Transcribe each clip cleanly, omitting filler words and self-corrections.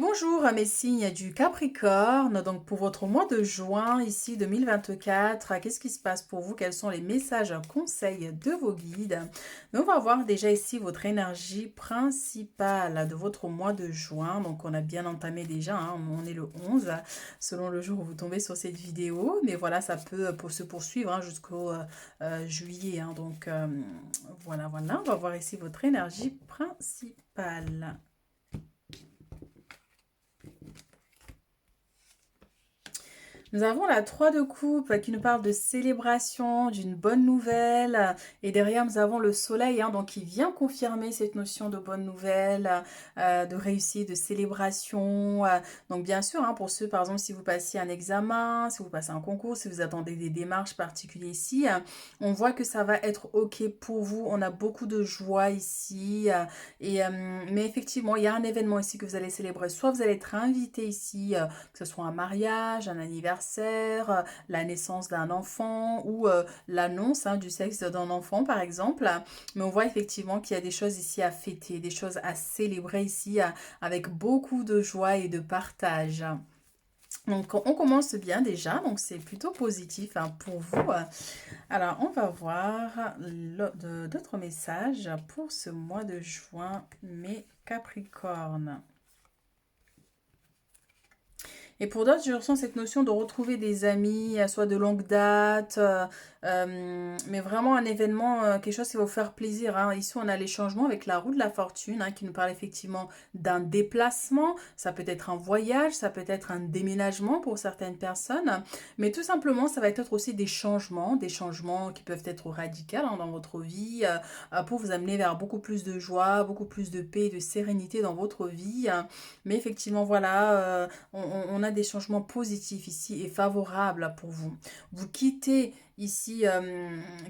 Bonjour à mes signes du Capricorne, donc pour votre mois de juin ici 2024, qu'est-ce qui se passe pour vous? Quels sont les messages, conseils de vos guides? Mais on va voir déjà ici votre énergie principale de votre mois de juin. Donc on a bien entamé déjà, on est le 11 selon le jour où vous tombez sur cette vidéo. Mais voilà, ça peut se poursuivre jusqu'au juillet. Voilà, on va voir ici votre énergie principale. Nous avons la 3 de coupe qui nous parle de célébration, d'une bonne nouvelle. Et derrière, nous avons le soleil donc qui vient confirmer cette notion de bonne nouvelle, de réussite, de célébration. Donc bien sûr, pour ceux, par exemple, si vous passez un examen, si vous passez un concours, si vous attendez des démarches particulières ici, on voit que ça va être OK pour vous. On a beaucoup de joie ici. Mais effectivement, il y a un événement ici que vous allez célébrer. Soit vous allez être invité ici, que ce soit un mariage, un anniversaire, la naissance d'un enfant ou l'annonce du sexe d'un enfant par exemple. Mais on voit effectivement qu'il y a des choses ici à fêter, des choses à célébrer ici avec beaucoup de joie et de partage. Donc on commence bien déjà, donc c'est plutôt positif pour vous. Alors on va voir d'autres messages pour ce mois de juin, mes Capricornes. Et pour d'autres, je ressens cette notion de retrouver des amis, soit de longue date, mais vraiment un événement, quelque chose qui va vous faire plaisir. Ici, on a les changements avec la roue de la fortune, qui nous parle effectivement d'un déplacement. Ça peut être un voyage, ça peut être un déménagement pour certaines personnes, mais tout simplement, ça va être aussi des changements qui peuvent être radicaux dans votre vie, pour vous amener vers beaucoup plus de joie, beaucoup plus de paix, de sérénité dans votre vie. Mais effectivement, voilà, on a des changements positifs ici et favorables pour vous. Vous quittez ici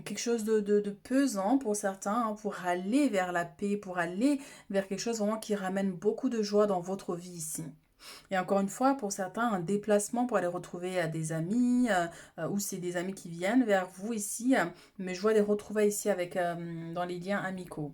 quelque chose de pesant pour certains, pour aller vers la paix, pour aller vers quelque chose vraiment qui ramène beaucoup de joie dans votre vie ici. Et encore une fois, pour certains, un déplacement pour aller retrouver des amis, ou c'est des amis qui viennent vers vous ici, mais je vois des retrouvailles ici avec, dans les liens amicaux.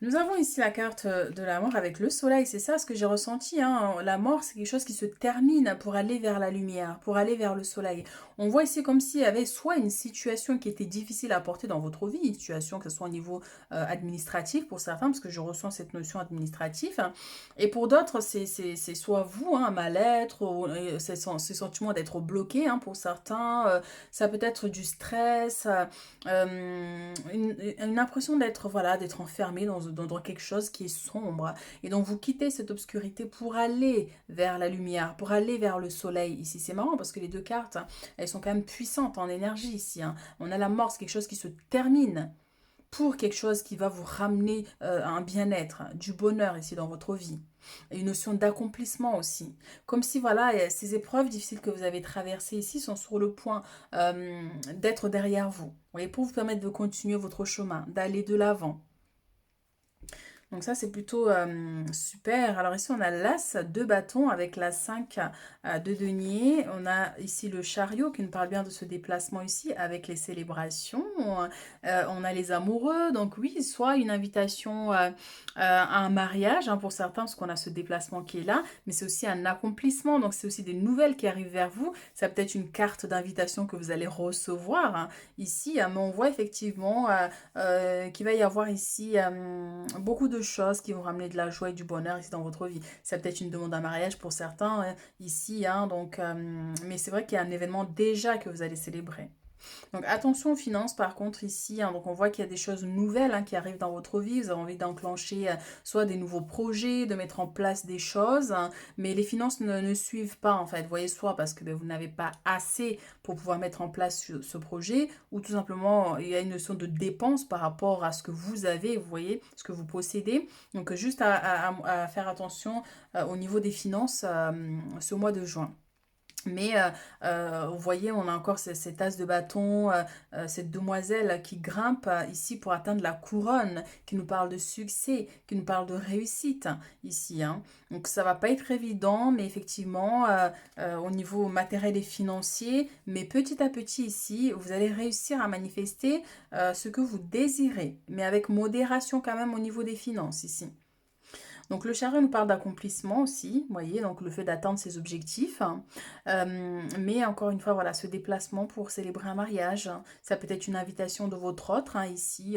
Nous avons ici la carte de la mort avec le soleil, c'est ça ce que j'ai ressenti. La mort, c'est quelque chose qui se termine pour aller vers la lumière, pour aller vers le soleil. On voit ici comme s'il y avait soit une situation qui était difficile à porter dans votre vie, une situation que ce soit au niveau administratif pour certains, parce que je ressens cette notion administrative. Et pour d'autres, c'est soit vous, un mal-être, ce sentiment d'être bloqué pour certains. Ça peut être du stress, une impression d'être d'être enfermé dans quelque chose qui est sombre. Et donc vous quittez cette obscurité pour aller vers la lumière, pour aller vers le soleil. Ici c'est marrant parce que les deux cartes, elles sont quand même puissantes en énergie ici. On a la mort, c'est quelque chose qui se termine pour quelque chose qui va vous ramener un bien-être, du bonheur ici dans votre vie. Et une notion d'accomplissement aussi. Comme si ces épreuves difficiles que vous avez traversées ici sont sur le point d'être derrière vous. Vous voyez, pour vous permettre de continuer votre chemin, d'aller de l'avant. Donc ça, c'est plutôt super. Alors ici, on a l'As de bâton avec la 5 de denier. On a ici le chariot qui nous parle bien de ce déplacement ici avec les célébrations. On a les amoureux. Donc oui, soit une invitation à un mariage pour certains, parce qu'on a ce déplacement qui est là, mais c'est aussi un accomplissement. Donc c'est aussi des nouvelles qui arrivent vers vous. Ça peut être une carte d'invitation que vous allez recevoir ici. Mais on voit effectivement qu'il va y avoir ici beaucoup de choses qui vont ramener de la joie et du bonheur ici dans votre vie. Ça peut être une demande en mariage pour certains ici, mais c'est vrai qu'il y a un événement déjà que vous allez célébrer. Donc attention aux finances par contre ici, donc on voit qu'il y a des choses nouvelles qui arrivent dans votre vie, vous avez envie d'enclencher soit des nouveaux projets, de mettre en place des choses, mais les finances ne suivent pas en fait, vous voyez, soit parce que vous n'avez pas assez pour pouvoir mettre en place ce projet, ou tout simplement il y a une notion de dépense par rapport à ce que vous avez, vous voyez, ce que vous possédez, donc juste à faire attention au niveau des finances ce mois de juin. Mais vous voyez, on a encore cet as de bâton, cette demoiselle qui grimpe ici pour atteindre la couronne, qui nous parle de succès, qui nous parle de réussite ici. Donc ça va pas être évident, mais effectivement, au niveau matériel et financier, mais petit à petit ici, vous allez réussir à manifester ce que vous désirez, mais avec modération quand même au niveau des finances ici. Donc le chariot nous parle d'accomplissement aussi, vous voyez, donc le fait d'atteindre ses objectifs. Mais encore une fois, voilà, ce déplacement pour célébrer un mariage, ça peut être une invitation de votre autre, hein, ici,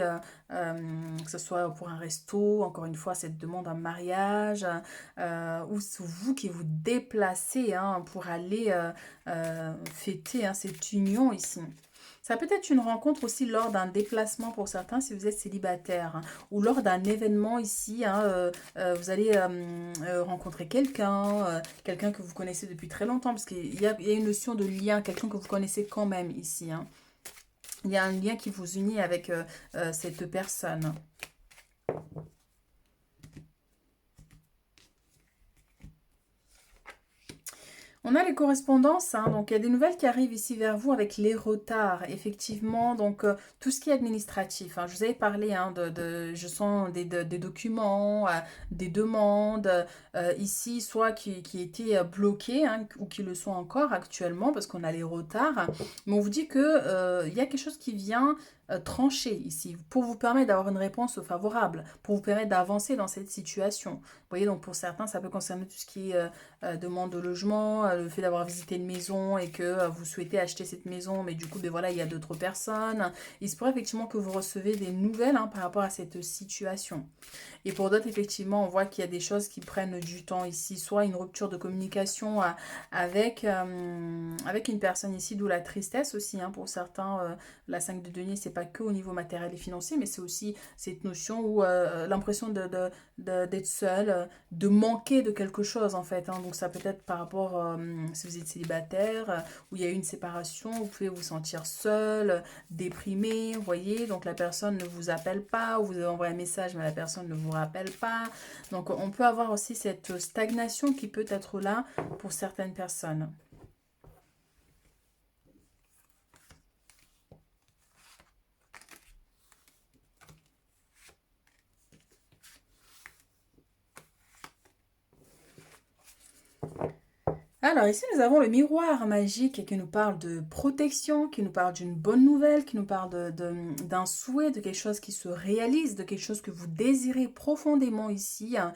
que ce soit pour un resto, encore une fois, cette demande en mariage, ou c'est vous qui vous déplacez hein, pour aller fêter hein, cette union ici. Ça peut être une rencontre aussi lors d'un déplacement pour certains si vous êtes célibataire, hein, ou lors d'un événement ici, hein, vous allez rencontrer quelqu'un, quelqu'un que vous connaissez depuis très longtemps, parce qu'il y a une notion de lien, quelqu'un que vous connaissez quand même ici. Hein. Il y a un lien qui vous unit avec cette personne. On a les correspondances, hein, donc il y a des nouvelles qui arrivent ici vers vous avec les retards, effectivement, donc tout ce qui est administratif. Hein, je vous avais parlé, hein, je sens des documents, des demandes, ici, soit qui étaient bloqués, hein, ou qui le sont encore actuellement, parce qu'on a les retards, mais on vous dit que il y a quelque chose qui vient trancher ici, pour vous permettre d'avoir une réponse favorable, pour vous permettre d'avancer dans cette situation. Vous voyez, donc pour certains, ça peut concerner tout ce qui est demande de logement, le fait d'avoir visité une maison et que vous souhaitez acheter cette maison, mais du coup, ben voilà, il y a d'autres personnes. Il se pourrait effectivement que vous recevez des nouvelles hein, par rapport à cette situation. Et pour d'autres, effectivement, on voit qu'il y a des choses qui prennent du temps ici, soit une rupture de communication avec une personne ici, d'où la tristesse aussi. Hein, pour certains, la 5 de denier, c'est pas que au niveau matériel et financier, mais c'est aussi cette notion où l'impression d'être seul, de manquer de quelque chose en fait. Hein. Donc ça peut être par rapport, si vous êtes célibataire, où il y a eu une séparation, vous pouvez vous sentir seul, déprimé, vous voyez. Donc la personne ne vous appelle pas, ou vous avez envoyé un message mais la personne ne vous rappelle pas. Donc on peut avoir aussi cette stagnation qui peut être là pour certaines personnes. Alors ici, nous avons le miroir magique qui nous parle de protection, qui nous parle d'une bonne nouvelle, qui nous parle d'un souhait, de quelque chose qui se réalise, de quelque chose que vous désirez profondément ici, hein,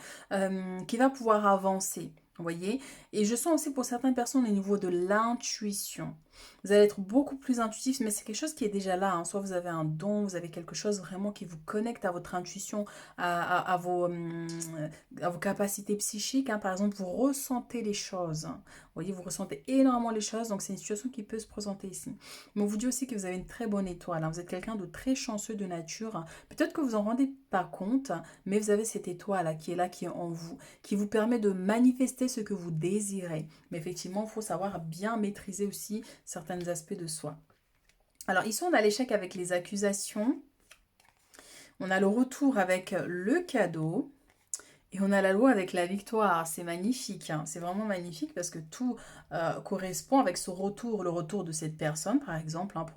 qui va pouvoir avancer. Vous voyez? Et je sens aussi pour certaines personnes au niveau de l'intuition. Vous allez être beaucoup plus intuitif, mais c'est quelque chose qui est déjà là. Hein. Soit vous avez un don, vous avez quelque chose vraiment qui vous connecte à votre intuition, à vos capacités psychiques. Hein. Par exemple, vous ressentez les choses. Hein. Vous voyez, vous ressentez énormément les choses, donc c'est une situation qui peut se présenter ici. Mais on vous dit aussi que vous avez une très bonne étoile. Hein. Vous êtes quelqu'un de très chanceux de nature. Hein. Peut-être que vous en rendez pas compte, mais vous avez cette étoile qui est là, qui est en vous, qui vous permet de manifester ce que vous désirez. Mais effectivement, il faut savoir bien maîtriser aussi certains aspects de soi. Alors ici, on a l'échec avec les accusations. On a le retour avec le cadeau. Et on a la loi avec la victoire, c'est magnifique, hein. C'est vraiment magnifique parce que tout correspond avec ce retour, le retour de cette personne par exemple, hein,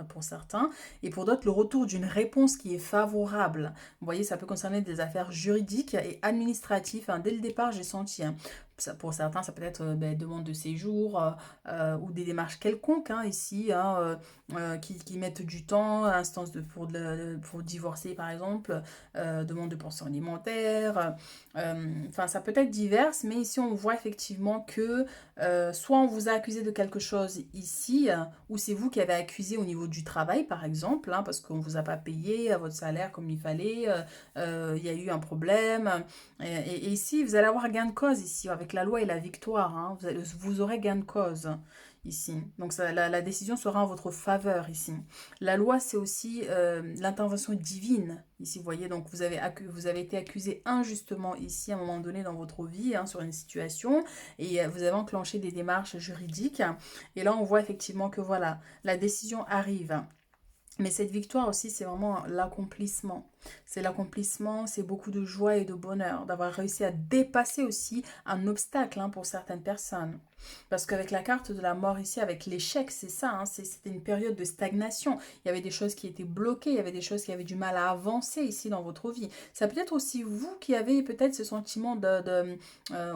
pour certains, et pour d'autres le retour d'une réponse qui est favorable. Vous voyez, ça peut concerner des affaires juridiques et administratives, hein. Dès le départ, j'ai senti, hein. Pour certains, ça peut être demande de séjour ou des démarches quelconques hein, ici, hein, qui mettent du temps, instance pour divorcer par exemple, demande de pension alimentaire, enfin ça peut être divers, mais ici on voit effectivement que soit on vous a accusé de quelque chose ici, ou c'est vous qui avez accusé au niveau du travail par exemple, hein, parce qu'on ne vous a pas payé à votre salaire comme il fallait, il y a eu un problème, et ici vous allez avoir gain de cause ici, avec la loi et la victoire, hein, vous aurez gain de cause ici. Donc ça, la décision sera en votre faveur ici. La loi, c'est aussi l'intervention divine ici, vous voyez. Donc vous avez été accusé injustement ici à un moment donné dans votre vie hein, sur une situation et vous avez enclenché des démarches juridiques. Et là, on voit effectivement que voilà, la décision arrive. Mais cette victoire aussi, c'est vraiment l'accomplissement. C'est l'accomplissement, c'est beaucoup de joie et de bonheur, d'avoir réussi à dépasser aussi un obstacle hein, pour certaines personnes. Parce qu'avec la carte de la mort ici, avec l'échec, c'est ça, hein, c'était une période de stagnation. Il y avait des choses qui étaient bloquées, il y avait des choses qui avaient du mal à avancer ici dans votre vie. Ça peut être aussi vous qui avez peut-être ce sentiment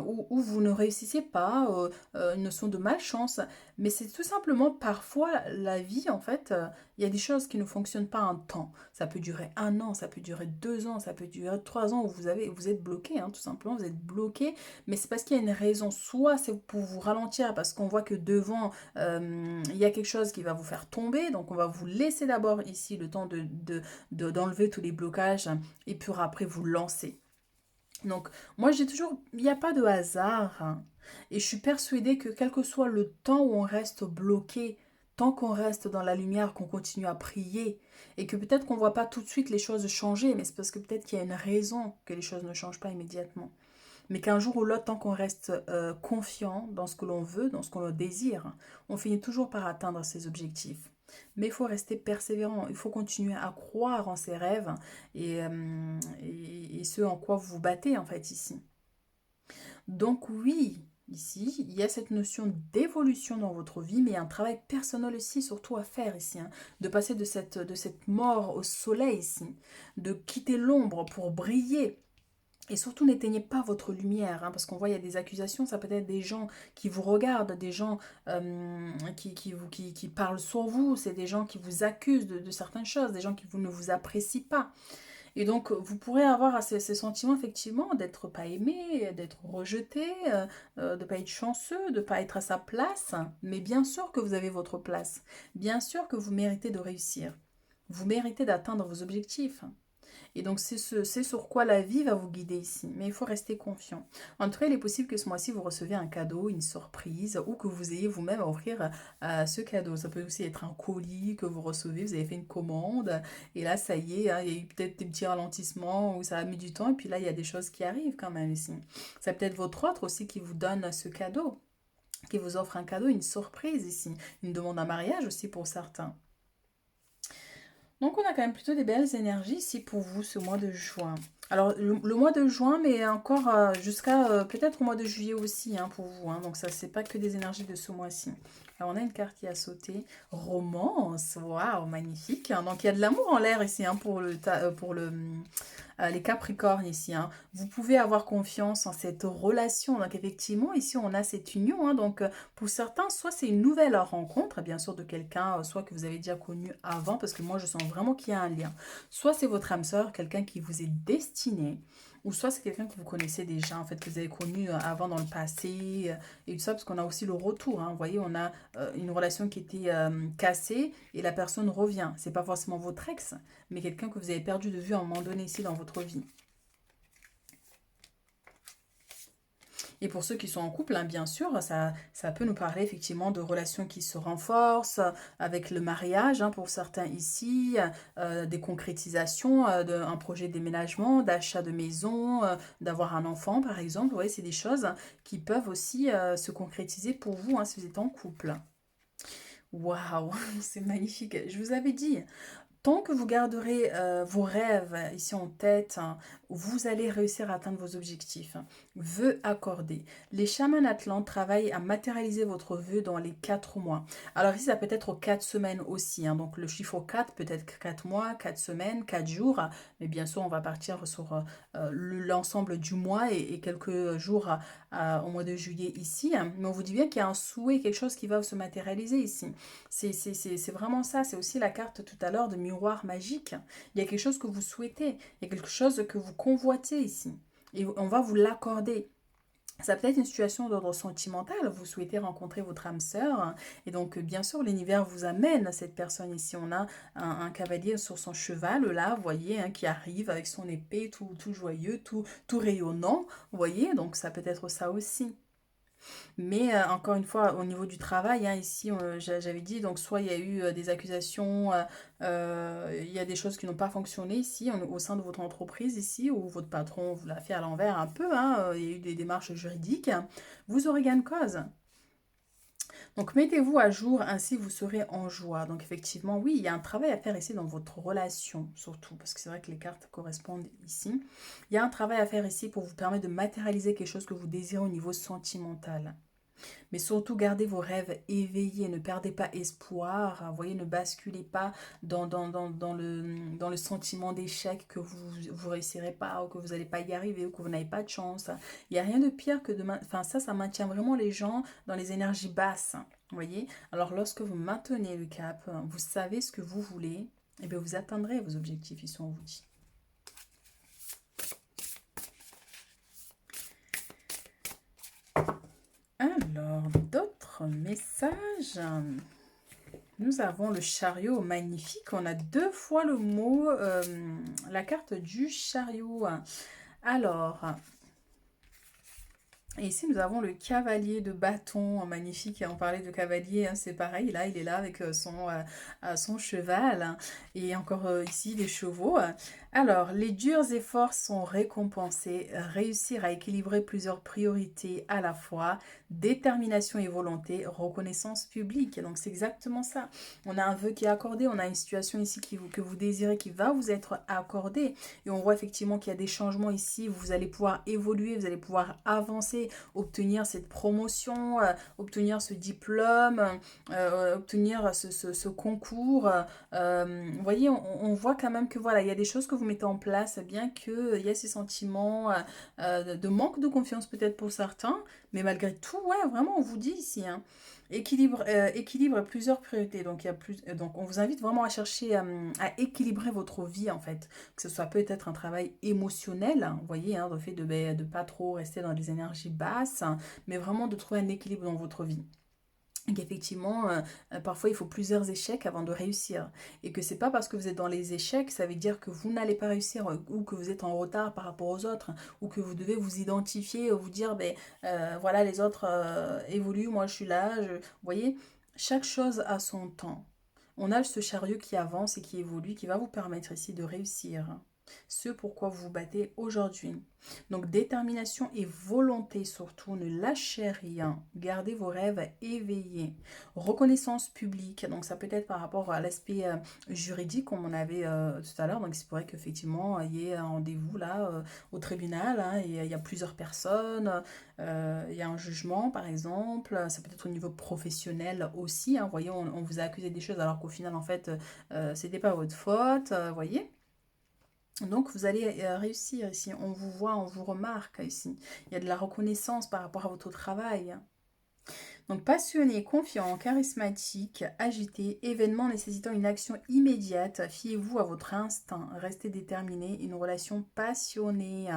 où vous ne réussissez pas, une notion de malchance. Mais c'est tout simplement parfois la vie, en fait, il y a des choses qui ne fonctionnent pas un temps. Ça peut durer un an, ça peut peut durer 2 ans, ça peut durer 3 ans où vous êtes bloqué, hein, tout simplement, vous êtes bloqué, mais c'est parce qu'il y a une raison. Soit c'est pour vous ralentir parce qu'on voit que devant, il y a quelque chose qui va vous faire tomber, donc on va vous laisser d'abord ici le temps d'enlever tous les blocages et puis après vous lancer. Donc, moi, j'ai toujours, il n'y a pas de hasard, hein. Et je suis persuadée que quel que soit le temps où on reste bloqué, tant qu'on reste dans la lumière, qu'on continue à prier, et que peut-être qu'on ne voit pas tout de suite les choses changer, mais c'est parce que peut-être qu'il y a une raison que les choses ne changent pas immédiatement. Mais qu'un jour ou l'autre, tant qu'on reste confiant dans ce que l'on veut, dans ce qu'on désire, on finit toujours par atteindre ses objectifs. Mais il faut rester persévérant, il faut continuer à croire en ses rêves et ce en quoi vous vous battez en fait ici. Donc oui, ici, il y a cette notion d'évolution dans votre vie, mais il y a un travail personnel aussi, surtout à faire ici, hein, de passer de cette mort au soleil ici, de quitter l'ombre pour briller. Et surtout, n'éteignez pas votre lumière, hein, parce qu'on voit, il y a des accusations, ça peut être des gens qui vous regardent, des gens qui parlent sur vous, c'est des gens qui vous accusent de certaines choses, des gens qui ne vous apprécient pas. Et donc, vous pourrez avoir ces sentiments, effectivement, d'être pas aimé, d'être rejeté, de pas être chanceux, de pas être à sa place. Mais bien sûr que vous avez votre place. Bien sûr que vous méritez de réussir. Vous méritez d'atteindre vos objectifs. Et donc, c'est sur quoi la vie va vous guider ici. Mais il faut rester confiant. En tout cas, il est possible que ce mois-ci, vous recevez un cadeau, une surprise, ou que vous ayez vous-même à offrir ce cadeau. Ça peut aussi être un colis que vous recevez, vous avez fait une commande, et là, ça y est, hein, il y a eu peut-être des petits ralentissements, où ça a mis du temps, et puis là, il y a des choses qui arrivent quand même ici. Ça peut être votre autre aussi qui vous donne ce cadeau, qui vous offre un cadeau, une surprise ici. Une demande en mariage aussi pour certains. Donc on a quand même plutôt des belles énergies ici pour vous ce mois de juin. Alors le mois de juin, mais encore jusqu'à peut-être au mois de juillet aussi hein, pour vous. Hein. Donc ça, c'est pas que des énergies de ce mois-ci. Alors on a une carte qui a sauté. Romance, waouh, magnifique. Hein. Donc il y a de l'amour en l'air ici hein, pour les Capricornes ici. Hein. Vous pouvez avoir confiance en cette relation. Donc effectivement, ici on a cette union. Hein. Donc pour certains, soit c'est une nouvelle rencontre, bien sûr, de quelqu'un, soit que vous avez déjà connu avant, parce que moi je sens vraiment qu'il y a un lien. Soit c'est votre âme sœur, quelqu'un qui vous est destiné, ou soit c'est quelqu'un que vous connaissez déjà, en fait, que vous avez connu avant dans le passé, et tout ça, parce qu'on a aussi le retour. Hein. Vous voyez, on a une relation qui était cassée, et la personne revient. C'est pas forcément votre ex, mais quelqu'un que vous avez perdu de vue à un moment donné ici dans votre vie. Et pour ceux qui sont en couple, hein, bien sûr, ça peut nous parler effectivement de relations qui se renforcent avec le mariage, hein, pour certains ici, des concrétisations d'un projet de déménagement, d'achat de maison, d'avoir un enfant par exemple. Vous voyez, c'est des choses qui peuvent aussi se concrétiser pour vous hein, si vous êtes en couple. Waouh, c'est magnifique. Je vous avais dit, tant que vous garderez vos rêves ici en tête, hein, vous allez réussir à atteindre vos objectifs. Hein. Vœux accordés. Les chamans atlantes travaillent à matérialiser votre vœu dans les 4 mois. Alors ici, ça peut être 4 semaines aussi. Hein. Donc le chiffre 4 peut être 4 mois, 4 semaines, 4 jours. Mais bien sûr, on va partir sur l'ensemble du mois et quelques jours au mois de juillet ici. Hein. Mais on vous dit bien qu'il y a un souhait, quelque chose qui va se matérialiser ici. C'est vraiment ça. C'est aussi la carte tout à l'heure de miroir magique. Il y a quelque chose que vous souhaitez. Il y a quelque chose que vous convoitez ici. Et on va vous l'accorder. Ça peut être une situation d'ordre sentimental. Vous souhaitez rencontrer votre âme sœur. Hein. Et donc, bien sûr, l'univers vous amène à cette personne ici. On a un cavalier sur son cheval, là, vous voyez, hein, qui arrive avec son épée, tout joyeux, tout rayonnant. Vous voyez, donc ça peut être ça aussi. Mais encore une fois, au niveau du travail, hein, ici, j'avais dit, donc soit il y a eu des accusations, il y a des choses qui n'ont pas fonctionné ici, au sein de votre entreprise ici, ou votre patron vous l'a fait à l'envers un peu, hein, il y a eu des démarches juridiques, vous aurez gain de cause. Donc mettez-vous à jour, ainsi vous serez en joie. Donc effectivement, oui, il y a un travail à faire ici dans votre relation, surtout, parce que c'est vrai que les cartes correspondent ici. Il y a un travail à faire ici pour vous permettre de matérialiser quelque chose que vous désirez au niveau sentimental. Mais surtout, gardez vos rêves éveillés, ne perdez pas espoir, hein, voyez, ne basculez pas dans le sentiment d'échec que vous ne réussirez pas, ou que vous n'allez pas y arriver, ou que vous n'avez pas de chance. Il n'y a rien de pire que enfin ça maintient vraiment les gens dans les énergies basses, vous voyez. Alors lorsque vous maintenez le cap, vous savez ce que vous voulez, et bien vous atteindrez vos objectifs, ils sont, on vous dit. Alors, d'autres messages. Nous avons le chariot magnifique. On a 2 fois le mot, la carte du chariot. Alors, et ici, nous avons le cavalier de bâton, magnifique. On parlait de cavalier, hein, c'est pareil. Là, il est là avec son cheval. Hein, et encore ici, des chevaux. Alors, les durs efforts sont récompensés. Réussir à équilibrer plusieurs priorités à la fois. Détermination et volonté. Reconnaissance publique. Donc, c'est exactement ça. On a un vœu qui est accordé. On a une situation ici que vous désirez qui va vous être accordée. Et on voit effectivement qu'il y a des changements ici. Vous allez pouvoir évoluer. Vous allez pouvoir avancer, obtenir cette promotion, obtenir ce diplôme, obtenir ce concours. Vous voyez, on voit quand même que voilà, il y a des choses que vous mettez en place, bien qu'il y ait ces sentiments de manque de confiance peut-être pour certains, mais malgré tout, ouais, vraiment, on vous dit ici, hein, équilibre plusieurs priorités. Donc, donc, on vous invite vraiment à chercher à équilibrer votre vie, en fait. Que ce soit peut-être un travail émotionnel, hein, vous voyez, hein, le fait de ne pas trop rester dans des énergies basses, hein, mais vraiment de trouver un équilibre dans votre vie. Et qu'effectivement, parfois, il faut plusieurs échecs avant de réussir. Et que c'est pas parce que vous êtes dans les échecs, ça veut dire que vous n'allez pas réussir ou que vous êtes en retard par rapport aux autres, ou que vous devez vous identifier, vous dire, ben, voilà, les autres évoluent, moi je suis là. Vous voyez, chaque chose a son temps. On a ce chariot qui avance et qui évolue, qui va vous permettre ici de réussir ce pourquoi vous vous battez aujourd'hui. Donc détermination et volonté surtout, ne lâchez rien, gardez vos rêves éveillés. Reconnaissance publique, donc ça peut être par rapport à l'aspect juridique comme on avait tout à l'heure, donc c'est pourrait qu'effectivement il y ait un rendez-vous là au tribunal, hein, et il y a plusieurs personnes, il y a un jugement par exemple, ça peut être au niveau professionnel aussi, hein, voyez, on vous a accusé des choses alors qu'au final en fait c'était pas votre faute, voyez. Donc vous allez réussir ici, on vous voit, on vous remarque ici. Il y a de la reconnaissance par rapport à votre travail. Donc passionné, confiant, charismatique, agité, événement nécessitant une action immédiate, fiez-vous à votre instinct, restez déterminé, une relation passionnée.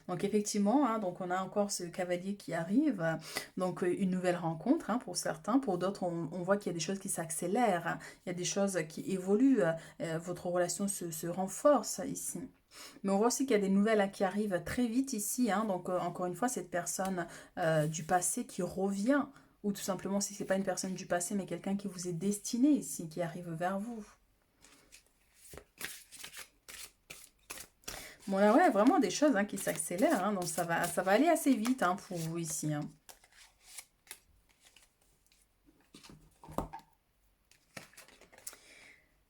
Donc effectivement, hein, donc on a encore ce cavalier qui arrive, donc une nouvelle rencontre, hein, pour certains, pour d'autres on voit qu'il y a des choses qui s'accélèrent, hein. Il y a des choses qui évoluent, votre relation se renforce ici. Mais on voit aussi qu'il y a des nouvelles qui arrivent très vite ici, hein, donc encore une fois cette personne du passé qui revient, ou tout simplement si ce n'est pas une personne du passé mais quelqu'un qui vous est destiné ici, qui arrive vers vous. Bon là ouais, vraiment des choses, hein, qui s'accélèrent, hein, donc ça va aller assez vite, hein, pour vous ici, hein.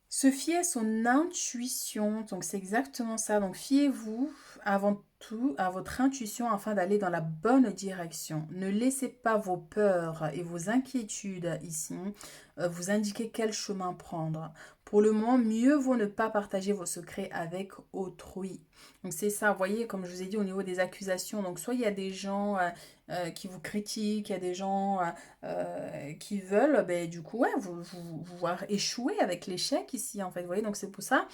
Se fier à son intuition, donc c'est exactement ça. Donc fiez-vous avant tout à votre intuition afin d'aller dans la bonne direction. Ne laissez pas vos peurs et vos inquiétudes ici vous indiquer quel chemin prendre. Pour le moment, mieux vaut ne pas partager vos secrets avec autrui. Donc c'est ça, vous voyez, comme je vous ai dit au niveau des accusations, donc soit il y a des gens qui vous critiquent, il y a des gens qui veulent, ben, du coup, ouais, vous voir échouer avec l'échec ici, en fait, vous voyez, donc c'est pour ça,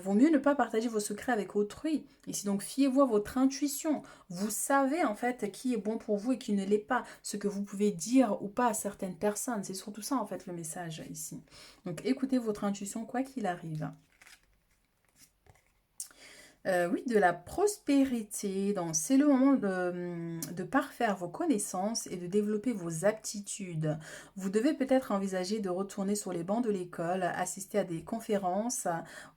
vaut mieux ne pas partager vos secrets avec autrui. Ici, donc, fiez-vous à votre intuition. Vous savez, en fait, qui est bon pour vous et qui ne l'est pas, ce que vous pouvez dire ou pas à certaines personnes, c'est surtout ça, en fait, le message ici. Donc, écoutez votre intuition, quoi qu'il arrive. Oui, de la prospérité. Donc, c'est le moment de parfaire vos connaissances et de développer vos aptitudes. Vous devez peut-être envisager de retourner sur les bancs de l'école, assister à des conférences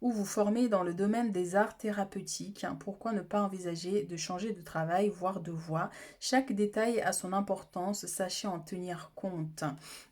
ou vous former dans le domaine des arts thérapeutiques. Pourquoi ne pas envisager de changer de travail, voire de voie? Chaque détail a son importance, sachez en tenir compte.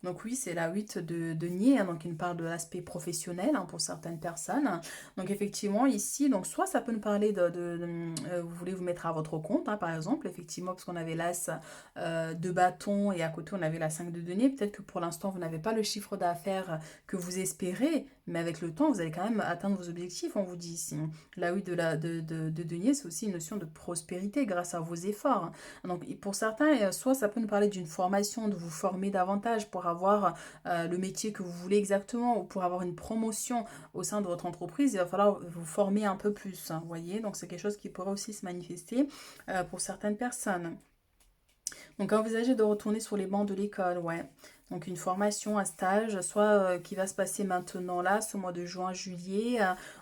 Donc oui, c'est la 8 de denier, hein, donc il parle de l'aspect professionnel, hein, pour certaines personnes. Donc effectivement ici, donc soit ça peut nous parler vous voulez vous mettre à votre compte, hein, par exemple, effectivement, parce qu'on avait l'as de bâton et à côté on avait la 5 de denier. Peut-être que pour l'instant vous n'avez pas le chiffre d'affaires que vous espérez, mais avec le temps vous allez quand même atteindre vos objectifs, on vous dit ici. La 8 de denier, c'est aussi une notion de prospérité grâce à vos efforts. Donc pour certains, soit ça peut nous parler d'une formation, de vous former davantage pour avoir le métier que vous voulez exactement, ou pour avoir une promotion au sein de votre entreprise, il va falloir vous former un peu plus, hein, vous voyez, donc c'est quelque chose qui pourrait aussi se manifester pour certaines personnes. Donc, envisagez de retourner sur les bancs de l'école, ouais. Donc, une formation, un stage, soit qui va se passer maintenant, là, ce mois de juin, juillet,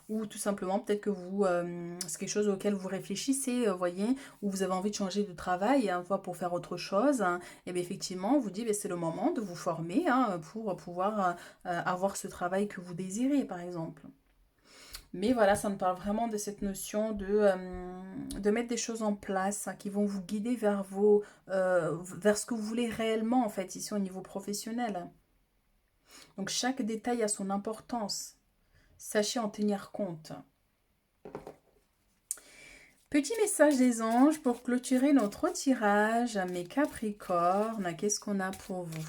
ou tout simplement, peut-être que c'est quelque chose auquel vous réfléchissez, voyez, ou vous avez envie de changer de travail, hein, pour faire autre chose, hein, et bien, effectivement, on vous dit, ben, c'est le moment de vous former, hein, pour pouvoir avoir ce travail que vous désirez, par exemple. Mais voilà, ça me parle vraiment de cette notion de mettre des choses en place, hein, qui vont vous guider vers ce que vous voulez réellement, en fait, ici au niveau professionnel. Donc chaque détail a son importance. Sachez en tenir compte. Petit message des anges pour clôturer notre tirage. Mes Capricornes, qu'est-ce qu'on a pour vous?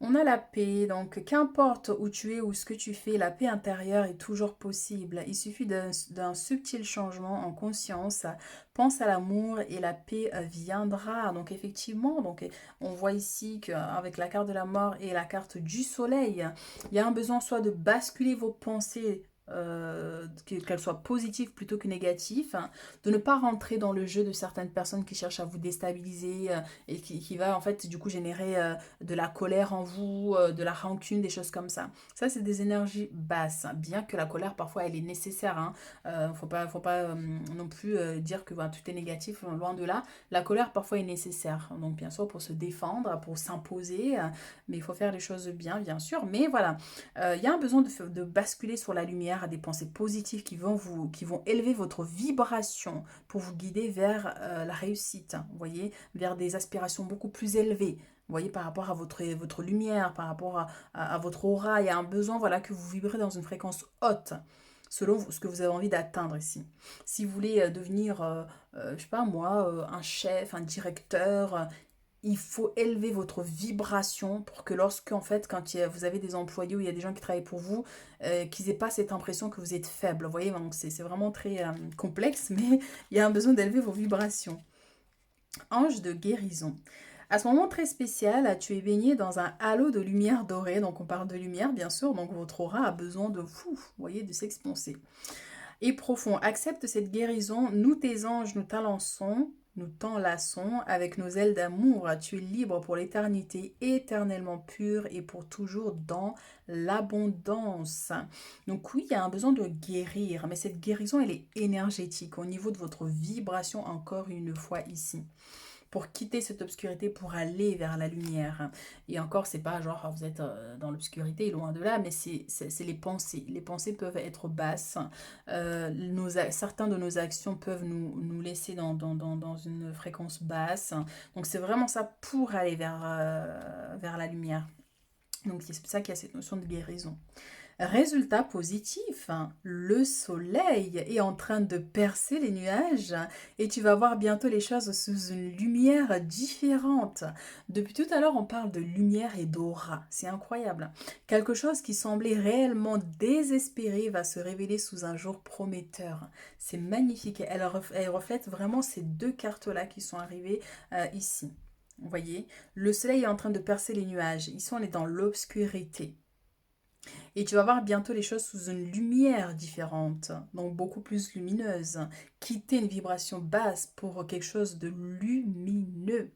On a la paix, donc qu'importe où tu es ou ce que tu fais, la paix intérieure est toujours possible. Il suffit d'un subtil changement en conscience. Pense à l'amour et la paix viendra. Donc effectivement, on voit ici qu'avec la carte de la mort et la carte du soleil, il y a un besoin soit de basculer vos pensées, qu'elles soient positives plutôt que négatives, hein, de ne pas rentrer dans le jeu de certaines personnes qui cherchent à vous déstabiliser, et qui va en fait du coup générer de la colère en vous, de la rancune, des choses comme ça. Ça, c'est des énergies basses, hein. Bien que la colère, parfois, elle est nécessaire, hein. Faut pas non plus dire que tout est négatif, loin de là. La colère, parfois, est nécessaire. Donc, bien sûr, pour se défendre, pour s'imposer, mais il faut faire les choses bien, bien sûr. Mais voilà, il y a un besoin de basculer sur la lumière à des pensées positives qui vont élever votre vibration pour vous guider vers la réussite, hein, vous voyez, vers des aspirations beaucoup plus élevées. Vous voyez, par rapport à votre lumière, par rapport à votre aura, il y a un besoin, voilà, que vous vibrez dans une fréquence haute, selon ce que vous avez envie d'atteindre ici. Si vous voulez devenir, je sais pas moi, un chef, un directeur, il faut élever votre vibration pour que lorsque, en fait, vous avez des employés ou il y a des gens qui travaillent pour vous, qu'ils n'aient pas cette impression que vous êtes faible. Vous voyez, donc c'est vraiment très complexe, mais il y a un besoin d'élever vos vibrations. Ange de guérison. À ce moment très spécial, tu es baigné dans un halo de lumière dorée. Donc on parle de lumière, bien sûr. Donc votre aura a besoin vous voyez, de s'expanser. Et profond, accepte cette guérison. Nous, tes anges, nous t'enlaçons avec nos ailes d'amour. Tu es libre pour l'éternité, éternellement pure et pour toujours dans l'abondance. Donc oui, il y a un besoin de guérir, mais cette guérison, elle est énergétique au niveau de votre vibration, encore une fois ici, pour quitter cette obscurité, pour aller vers la lumière. Et encore, c'est pas genre vous êtes dans l'obscurité, loin de là, mais c'est les pensées. Les pensées peuvent être basses. Certains de nos actions peuvent nous laisser dans une fréquence basse. Donc c'est vraiment ça pour aller vers la lumière. Donc c'est pour ça qu'il y a cette notion de guérison. Résultat positif, hein, le soleil est en train de percer les nuages et tu vas voir bientôt les choses sous une lumière différente. Depuis tout à l'heure, on parle de lumière et d'aura. C'est incroyable. Quelque chose qui semblait réellement désespéré va se révéler sous un jour prometteur. C'est magnifique. Elle reflète vraiment ces deux cartes-là qui sont arrivées ici. Vous voyez, le soleil est en train de percer les nuages. Ici, on est dans l'obscurité. Et tu vas voir bientôt les choses sous une lumière différente, donc beaucoup plus lumineuse. Quitter une vibration basse pour quelque chose de lumineux.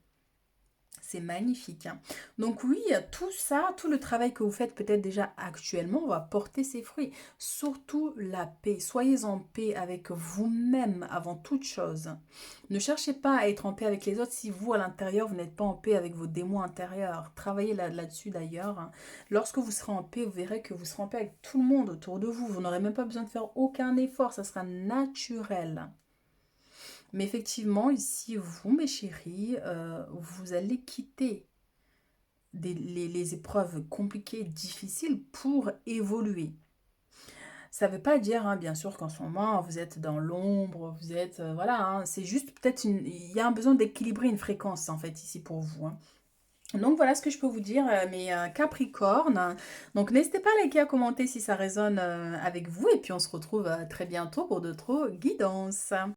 C'est magnifique, hein. Donc oui, tout ça, tout le travail que vous faites peut-être déjà actuellement va porter ses fruits. Surtout la paix. Soyez en paix avec vous-même avant toute chose. Ne cherchez pas à être en paix avec les autres si vous, à l'intérieur, vous n'êtes pas en paix avec vos démons intérieurs. Travaillez là-dessus d'ailleurs, hein. Lorsque vous serez en paix, vous verrez que vous serez en paix avec tout le monde autour de vous. Vous n'aurez même pas besoin de faire aucun effort, ça sera naturel. Mais effectivement, ici, vous, mes chéris, vous allez quitter les épreuves compliquées, difficiles pour évoluer. Ça ne veut pas dire, hein, bien sûr, qu'en ce moment, vous êtes dans l'ombre, vous êtes... voilà, hein, c'est juste peut-être... Il y a un besoin d'équilibrer une fréquence, en fait, ici pour vous, hein. Donc voilà ce que je peux vous dire, mes Capricornes. Donc n'hésitez pas à liker, à commenter si ça résonne avec vous. Et puis on se retrouve très bientôt pour d'autres guidances.